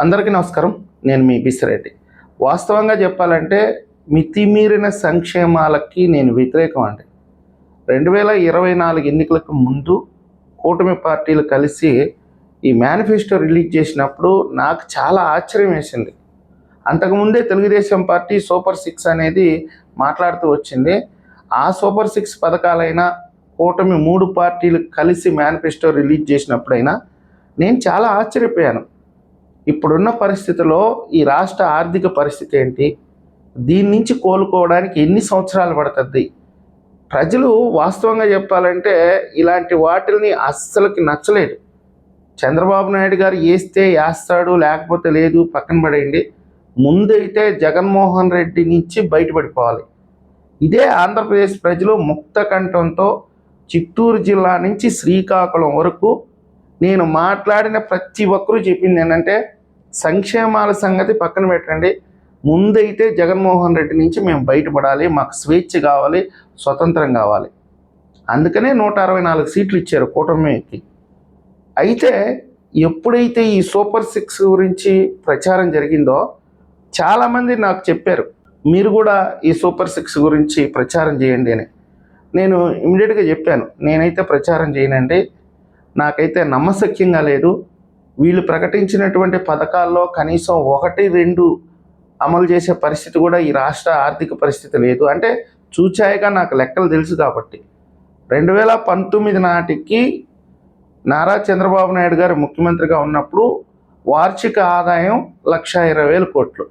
అందరికీ నమస్కారం. నేను మీ బిసిరెడ్డి. వాస్తవంగా చెప్పాలంటే మితిమీరిన సంక్షేమాలకి నేను వ్యతిరేకం అండి. 2024 ఎన్నికలకు ముందు కూటమి పార్టీలు కలిసి ఈ మేనిఫెస్టో రిలీజ్ చేసినప్పుడు నాకు చాలా ఆశ్చర్యం వేసింది. అంతకుముందే తెలుగుదేశం పార్టీ సూపర్ 6 అనేది మాట్లాడుతూ వచ్చింది. ఆ సూపర్ 6 పథకాలైనా కూటమి 3 పార్టీలు కలిసి మేనిఫెస్టో రిలీజ్ చేసినప్పుడైనా నేను చాలా ఆశ్చర్యపోయాను. ఇప్పుడున్న పరిస్థితిలో ఈ రాష్ట్ర ఆర్థిక పరిస్థితి ఏంటి, దీని నుంచి కోలుకోవడానికి ఎన్ని సంవత్సరాలు పడుతుంది? ప్రజలు వాస్తవంగా చెప్పాలంటే ఇలాంటి వాటిని అస్సలకి నచ్చలేదు. చంద్రబాబు నాయుడు గారు వేస్తే వేస్తాడు, లేకపోతే లేదు, పక్కన పడేయండి. ముందైతే జగన్మోహన్ రెడ్డి నుంచి బయటపడిపోవాలి. ఇదే ఆంధ్రప్రదేశ్ ప్రజలు ముక్త కంఠంతో చిత్తూరు జిల్లా నుంచి శ్రీకాకుళం వరకు నేను మాట్లాడిన ప్రతి ఒక్కరూ చెప్పింది ఏంటంటే, సంక్షేమాల సంగతి పక్కన పెట్టండి, ముందైతే జగన్మోహన్ రెడ్డి నుంచి మేము బయటపడాలి, మాకు స్వేచ్ఛ కావాలి, స్వతంత్రం కావాలి. అందుకనే 164 సీట్లు ఇచ్చారు కూటమికి. అయితే ఎప్పుడైతే ఈ సూపర్ 6 గురించి ప్రచారం జరిగిందో చాలామంది నాకు చెప్పారు, మీరు కూడా ఈ సూపర్ 6 గురించి ప్రచారం చేయండి అని. నేను ఇమీడియట్గా చెప్పాను, నేనైతే ప్రచారం చేయనండి, నాకైతే నమ్మశక్యంగా లేదు. వీళ్ళు ప్రకటించినటువంటి పథకాల్లో కనీసం 1-2 అమలు చేసే పరిస్థితి కూడా ఈ రాష్ట్ర ఆర్థిక పరిస్థితి లేదు. అంటే చూచాయిగా నాకు లెక్కలు తెలుసు కాబట్టి 2019 నాటికి నారా చంద్రబాబు నాయుడు గారు ముఖ్యమంత్రిగా ఉన్నప్పుడు వార్షిక ఆదాయం 1,20,000 కోట్లు.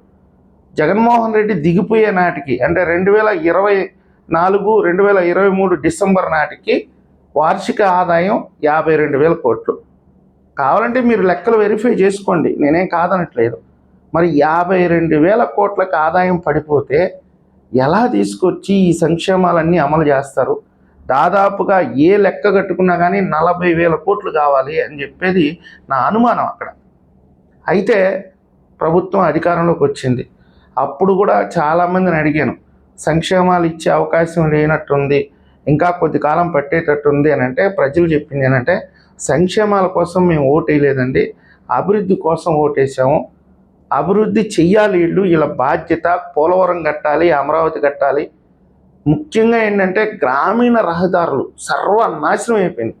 జగన్మోహన్ రెడ్డి దిగిపోయే నాటికి అంటే 2024-2023 డిసెంబర్ నాటికి వార్షిక ఆదాయం 52,000 కోట్లు. కావాలంటే మీరు లెక్కలు వెరిఫై చేసుకోండి, నేనేం కాదనట్లేదు. మరి 52,000 కోట్లకు ఆదాయం పడిపోతే ఎలా తీసుకొచ్చి ఈ సంక్షేమాలన్నీ అమలు చేస్తారు? దాదాపుగా ఏ లెక్క కట్టుకున్నా కానీ 40,000 కోట్లు కావాలి అని చెప్పేది నా అనుమానం అక్కడ. అయితే ప్రభుత్వం అధికారంలోకి వచ్చింది. అప్పుడు కూడా చాలామందిని అడిగాను, సంక్షేమాలు ఇచ్చే అవకాశం లేనట్టుంది, ఇంకా కొద్ది కాలం పట్టేటట్టుంది అని అంటే ప్రజలు చెప్పింది ఏంటంటే, సంక్షేమాల కోసం మేము ఓటేయలేదండి, అభివృద్ధి కోసం ఓటేసాము. అభివృద్ధి చెయ్యాలి, వీళ్ళ బాధ్యత. పోలవరం కట్టాలి, అమరావతి కట్టాలి. ముఖ్యంగా ఏంటంటే గ్రామీణ రహదారులు సర్వనాశనం అయిపోయింది.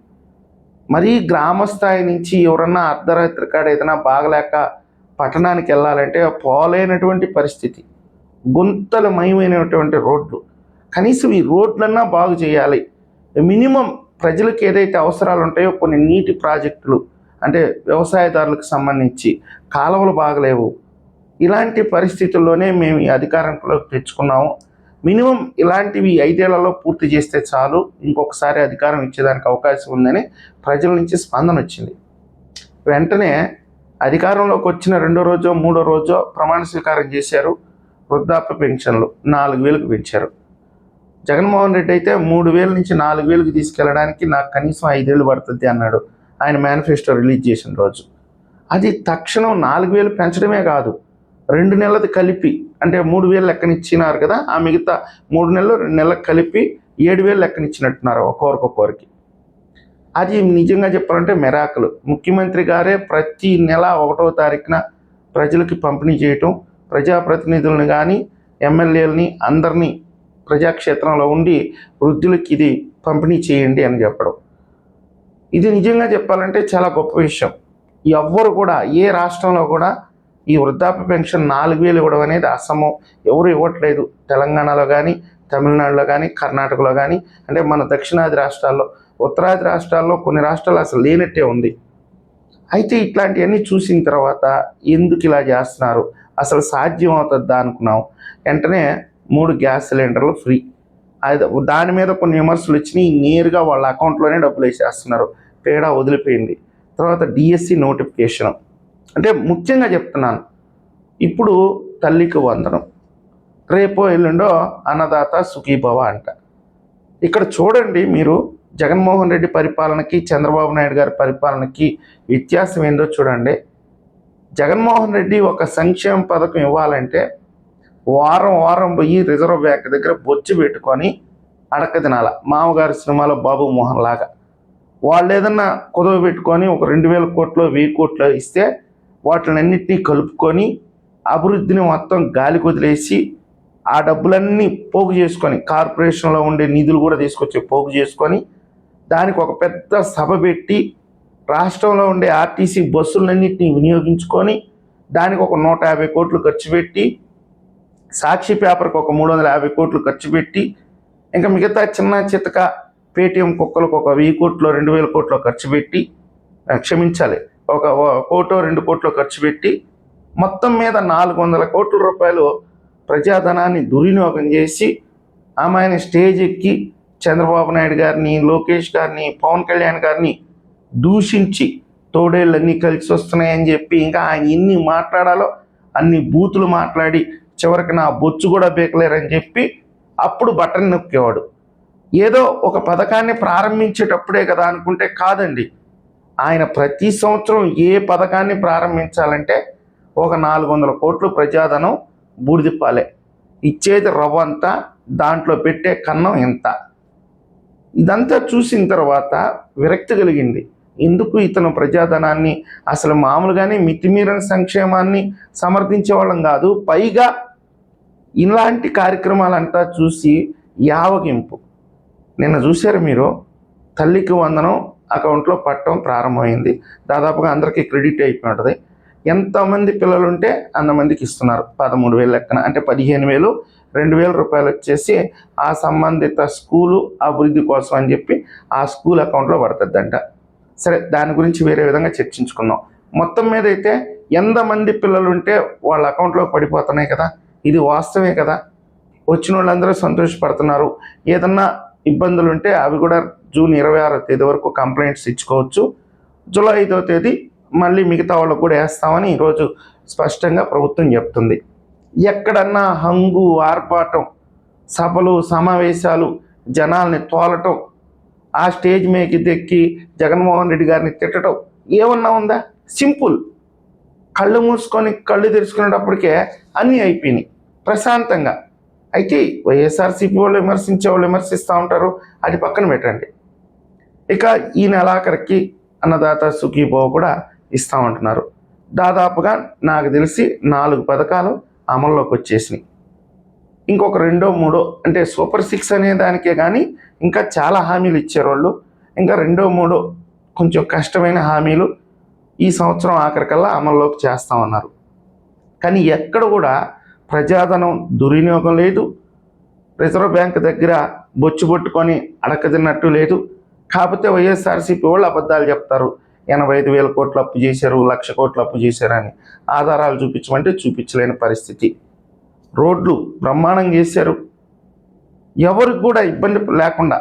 మరీ గ్రామ స్థాయి నుంచి ఎవరన్నా అర్ధరాత్రి కాడ ఏదైనా బాగలేక పట్టణానికి వెళ్ళాలంటే పోలేనటువంటి పరిస్థితి. గుంతలు మయమైనటువంటి రోడ్లు. కనీసం ఈ రోడ్లన్నా బాగు చేయాలి. మినిమం ప్రజలకు ఏదైతే అవసరాలు ఉంటాయో కొన్ని నీటి ప్రాజెక్టులు, అంటే వ్యవసాయదారులకు సంబంధించి కాలువలు బాగలేవు. ఇలాంటి పరిస్థితుల్లోనే మేము ఈ అధికారంలోకి తెచ్చుకున్నాము. మినిమం ఇలాంటివి 5 ఏళ్లలో పూర్తి చేస్తే చాలు, ఇంకొకసారి అధికారం ఇచ్చేదానికి అవకాశం ఉందని ప్రజల నుంచి స్పందన వచ్చింది. వెంటనే అధికారంలోకి వచ్చిన 2వ రోజో 3వ రోజో ప్రమాణ స్వీకారం చేశారు. వృద్ధాప్య పెన్షన్లు 4,000కు పెంచారు. జగన్మోహన్ రెడ్డి అయితే 3,000 నుంచి 4,000కి తీసుకెళ్ళడానికి నాకు కనీసం 5 ఏళ్ళు పడుతుంది అన్నాడు ఆయన మేనిఫెస్టో రిలీజ్ చేసిన రోజు. అది తక్షణం 4,000 పెంచడమే కాదు, 2 నెలలది కలిపి, అంటే 3,000 లెక్కనిచ్చినారు కదా, ఆ మిగతా 3 నెలలు 2 నెలలకు కలిపి 7,000 లెక్కనిచ్చినట్టున్నారు ఒక్కొక్కరికి. అది నిజంగా చెప్పాలంటే మెరాకులు. ముఖ్యమంత్రి గారే ప్రతి నెల 1వ తారీఖున ప్రజలకి పంపిణీ చేయటం, ప్రజాప్రతినిధులను కానీ ఎమ్మెల్యేలని అందరినీ ప్రజాక్షేత్రంలో ఉండి వృద్ధులకి ఇది పంపిణీ చేయండి అని చెప్పడం, ఇది నిజంగా చెప్పాలంటే చాలా గొప్ప విషయం. ఎవ్వరు కూడా ఏ రాష్ట్రంలో కూడా ఈ వృద్ధాప్య పెన్షన్ 4,000 ఇవ్వడం అనేది అసమం. ఎవరు ఇవ్వట్లేదు. తెలంగాణలో కానీ, తమిళనాడులో కానీ, కర్ణాటకలో కానీ, అంటే మన దక్షిణాది రాష్ట్రాల్లో, ఉత్తరాది రాష్ట్రాల్లో కొన్ని రాష్ట్రాలు అసలు లేనట్టే ఉంది. అయితే ఇట్లాంటివన్నీ చూసిన తర్వాత ఎందుకు ఇలా చేస్తున్నారు, అసలు సాధ్యం అవుతుందా అనుకున్నాం. వెంటనే 3 గ్యాస్ సిలిండర్లు ఫ్రీ. దాని మీద కొన్ని విమర్శలు వచ్చినాయి. నేరుగా వాళ్ళ అకౌంట్లోనే డబ్బులు వేసేస్తున్నారు, తేడా వదిలిపోయింది. తర్వాత డిఎస్సి నోటిఫికేషన్. అంటే ముఖ్యంగా చెప్తున్నాను, ఇప్పుడు తల్లికి వందనం, రేపో ఎల్లుండో అన్నదాత సుఖీభవ అంట. ఇక్కడ చూడండి మీరు, జగన్మోహన్ రెడ్డి పరిపాలనకి చంద్రబాబు నాయుడు గారి పరిపాలనకి వ్యత్యాసం ఏందో చూడండి. జగన్మోహన్ రెడ్డి ఒక సంక్షేమ పథకం ఇవ్వాలంటే వారం పోయి రిజర్వ్ బ్యాంక్ దగ్గర బొచ్చు పెట్టుకొని అడక తినాల. మామగారి సినిమాలో బాబు మోహన్ లాగా వాళ్ళు ఏదన్నా కుదవ పెట్టుకొని ఒక 2,000 కోట్లు 1,000 కోట్లు ఇస్తే వాటినన్నింటినీ కలుపుకొని అభివృద్ధిని మొత్తం గాలి వదిలేసి ఆ డబ్బులన్నీ పోగు చేసుకొని కార్పొరేషన్లో ఉండే నిధులు కూడా తీసుకొచ్చి పోగు చేసుకొని దానికి ఒక పెద్ద సభ పెట్టి రాష్ట్రంలో ఉండే ఆర్టీసీ బస్సులన్నింటినీ వినియోగించుకొని దానికి ఒక 150 కోట్లు ఖర్చు పెట్టి సాక్షి పేపర్కి ఒక 350 కోట్లు ఖర్చు పెట్టి ఇంకా మిగతా చిన్న చితక పేటీఎం కుక్కలకు ఒక 1000 కోట్లు 2000 కోట్లు ఖర్చు పెట్టి క్షమించాలి ఒక 1 కోటో 2 కోట్లు ఖర్చు పెట్టి మొత్తం మీద 400 కోట్ల రూపాయలు ప్రజాధనాన్ని దుర్వినియోగం చేసి ఆమె స్టేజ్ ఎక్కి చంద్రబాబు నాయుడు గారిని, లోకేష్ గారిని, పవన్ కళ్యాణ్ గారిని దూషించి తోడేళ్ళన్నీ కలిసి వస్తున్నాయని చెప్పి ఇంకా ఆయన ఎన్ని మాట్లాడాలో అన్ని బూతులు మాట్లాడి చివరికి నా బొచ్చు కూడా బేకలేరని చెప్పి అప్పుడు బటన్ నొక్కేవాడు. ఏదో ఒక పథకాన్ని ప్రారంభించేటప్పుడే కదా అనుకుంటే కాదండి. ఆయన ప్రతి సంవత్సరం ఏ పథకాన్ని ప్రారంభించాలంటే ఒక 400 కోట్లు ప్రజాధనం బూడిదిప్పాలే. ఇచ్చేది రవ్వంతా, దాంట్లో పెట్టే కన్నం ఎంత. ఇదంతా చూసిన తర్వాత విరక్తి కలిగింది. ఎందుకు ఇతను ప్రజాధనాన్ని అసలు మామూలుగానే మితిమీరిన సంక్షేమాన్ని సమర్థించే వాళ్ళం కాదు, పైగా ఇలాంటి కార్యక్రమాలంతా చూసి యావగింపు. నిన్న చూశారు మీరు, తల్లికి వందనం అకౌంట్లో పట్టడం ప్రారంభమైంది. దాదాపుగా అందరికీ క్రెడిట్ అయిపోయి ఉంటుంది. ఎంతమంది పిల్లలు ఉంటే అంతమందికి ఇస్తున్నారు. 13,000 లెక్కన అంటే 15,000, 2,000 రూపాయలు వచ్చేసి ఆ సంబంధిత స్కూలు అభివృద్ధి కోసం అని చెప్పి ఆ స్కూల్ అకౌంట్లో పడుతుందంట. సరే, దాని గురించి వేరే విధంగా చర్చించుకుందాం. మొత్తం మీద అయితే ఎంతమంది పిల్లలు ఉంటే వాళ్ళ అకౌంట్లో పడిపోతున్నాయి కదా, ఇది వాస్తవమే కదా. వచ్చిన వాళ్ళందరూ సంతోషపడుతున్నారు. ఏదన్నా ఇబ్బందులు ఉంటే అవి కూడా జూన్ 26వ తేదీ వరకు కంప్లైంట్స్ ఇచ్చుకోవచ్చు. జూలై 5వ తేదీ మళ్ళీ మిగతా వాళ్ళకు కూడా వేస్తామని ఈరోజు స్పష్టంగా ప్రభుత్వం చెప్తుంది. ఎక్కడన్నా హంగు ఆర్పాటం, సభలు సమావేశాలు, జనాల్ని తోలటం, ఆ స్టేజ్ మీదకి దెక్కి జగన్మోహన్ రెడ్డి గారిని తిట్టడం ఏమన్నా ఉందా? సింపుల్. కళ్ళు మూసుకొని కళ్ళు తెరుచుకునేటప్పటికే అన్నీ అయిపోయినాయి ప్రశాంతంగా. అయితే వైఎస్ఆర్సీపీ వాళ్ళు విమర్శించే వాళ్ళు విమర్శిస్తూ ఉంటారు, అది పక్కన పెట్టండి. ఇక ఈ నెలాఖరికి అన్నదాత సుఖీభవ కూడా ఇస్తామంటున్నారు. దాదాపుగా నాకు తెలిసి 4 పథకాలు అమల్లోకి వచ్చేసినాయి. ఇంకొక 2-3 అంటే సూపర్ 6 అనే దానికే కానీ ఇంకా చాలా హామీలు ఇచ్చారు వాళ్ళు. ఇంకా 2-3 కొంచెం కష్టమైన హామీలు ఈ సంవత్సరం ఆఖరికల్లా అమల్లోకి చేస్తామన్నారు. కానీ ఎక్కడ కూడా ప్రజాధనం దుర్వినియోగం లేదు, రిజర్వ్ బ్యాంక్ దగ్గర బొచ్చు పట్టుకొని అడకదిన్నట్టు లేదు. కాకపోతే వైఎస్ఆర్సీపీ వాళ్ళు అబద్ధాలు చెప్తారు. 85,000 కోట్లు అప్పు చేశారు, 1,00,000 కోట్లు అప్పు చేశారని. ఆధారాలు చూపించమంటే చూపించలేని పరిస్థితి. రోడ్లు బ్రహ్మాండం చేశారు, ఎవరికి కూడా ఇబ్బంది లేకుండా.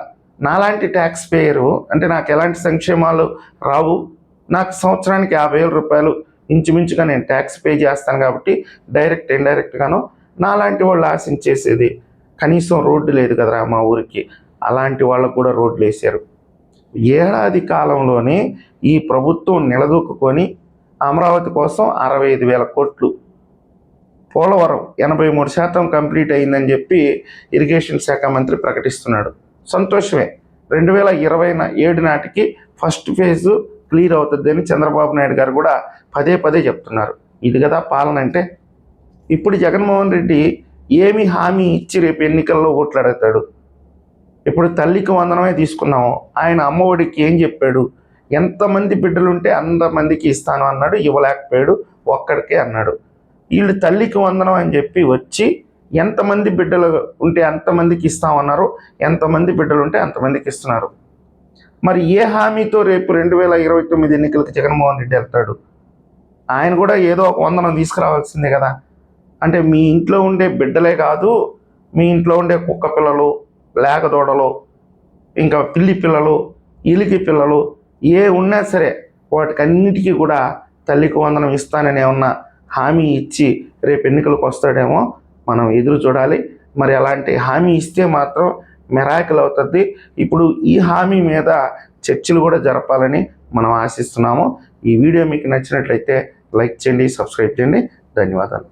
నాలాంటి ట్యాక్స్ పేయరు అంటే నాకు ఎలాంటి సంక్షేమాలు రావు, నాకు సంవత్సరానికి 50,000 రూపాయలు ఇంచుమించుగా నేను ట్యాక్స్ పే చేస్తాను కాబట్టి డైరెక్ట్ ఇండైరెక్ట్గాను నాలాంటి వాళ్ళు ఆశించేసేది కనీసం రోడ్డు లేదు కదరా మా ఊరికి, అలాంటి వాళ్ళకు కూడా రోడ్లు వేశారు. ఏడాది కాలంలోనే ఈ ప్రభుత్వం నిలదొక్కుని అమరావతి కోసం 65,000 కోట్లు, పోలవరం 83% కంప్లీట్ అయిందని చెప్పి ఇరిగేషన్ శాఖ మంత్రి ప్రకటిస్తున్నాడు. సంతోషమే. 2027 నాటికి ఫస్ట్ ఫేజ్ క్లియర్ అవుతుంది అని చంద్రబాబు నాయుడు గారు కూడా పదే చెప్తున్నారు. ఇది కదా పాలన అంటే. ఇప్పుడు జగన్మోహన్ రెడ్డి ఏమి హామీ ఇచ్చి రేపు ఎన్నికల్లో ఓట్లు అడుగుతాడు? ఇప్పుడు తల్లికి వందనమే తీసుకున్నాము, ఆయన అమ్మఒడికి ఏం చెప్పాడు? ఎంతమంది బిడ్డలుంటే అంతమందికి ఇస్తాను అన్నాడు, ఇవ్వలేకపోయాడు, ఒక్కడికే అన్నాడు. వీళ్ళు తల్లికి వందనం అని చెప్పి వచ్చి ఎంతమంది బిడ్డలు ఉంటే అంతమందికి ఇస్తామన్నారు, ఎంతమంది బిడ్డలు ఉంటే అంతమందికి ఇస్తున్నారు. మరి ఏ హామీతో రేపు 2029 ఎన్నికలకు జగన్మోహన్ రెడ్డి వెళ్తాడు? ఆయన కూడా ఏదో ఒక వందనం తీసుకురావాల్సిందే కదా. అంటే మీ ఇంట్లో ఉండే బిడ్డలే కాదు, మీ ఇంట్లో ఉండే కుక్క పిల్లలు, లేక దూడలు, ఇంకా పిల్లి పిల్లలు, ఇలికి పిల్లలు ఏ ఉన్నా సరే వాటికన్నిటికీ కూడా తల్లికి వందనం ఇస్తానని ఏమన్నా హామీ ఇచ్చి రేపు ఎన్నికలకు వస్తాడేమో మనం ఎదురు చూడాలి. మరి అలాంటి హామీ ఇస్తే మాత్రం మిరాకిల్ అవుతుంది. ఇప్పుడు ఈ హామీ మీద చర్చలు కూడా జరపాలని మనం ఆశిస్తున్నాము. ఈ వీడియో మీకు నచ్చినట్లయితే లైక్ చేయండి, సబ్స్క్రైబ్ చేయండి. ధన్యవాదాలు.